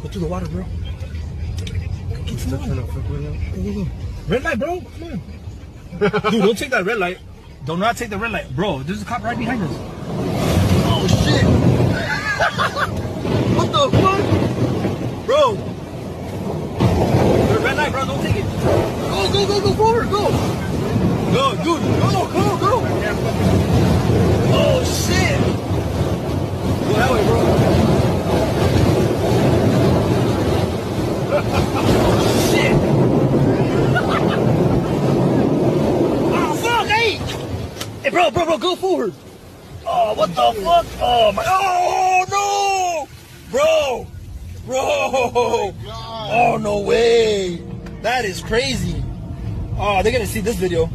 Go to the water, bro. Get to the water. Go. Red light, bro. Come on. Dude, don't take that red light. Do not take the red light. Bro, there's a cop right behind us. Oh, shit. What the fuck? Bro. The red light, bro. Don't take it. Go forward. Go. Go, dude. Go. Oh, shit. Go that way, bro. Oh, shit. Oh, fuck, hey. Hey, bro, go forward. Oh, what the fuck? Oh, my. Oh, no. Bro. Oh, no way. That is crazy. Oh, they're going to see this video.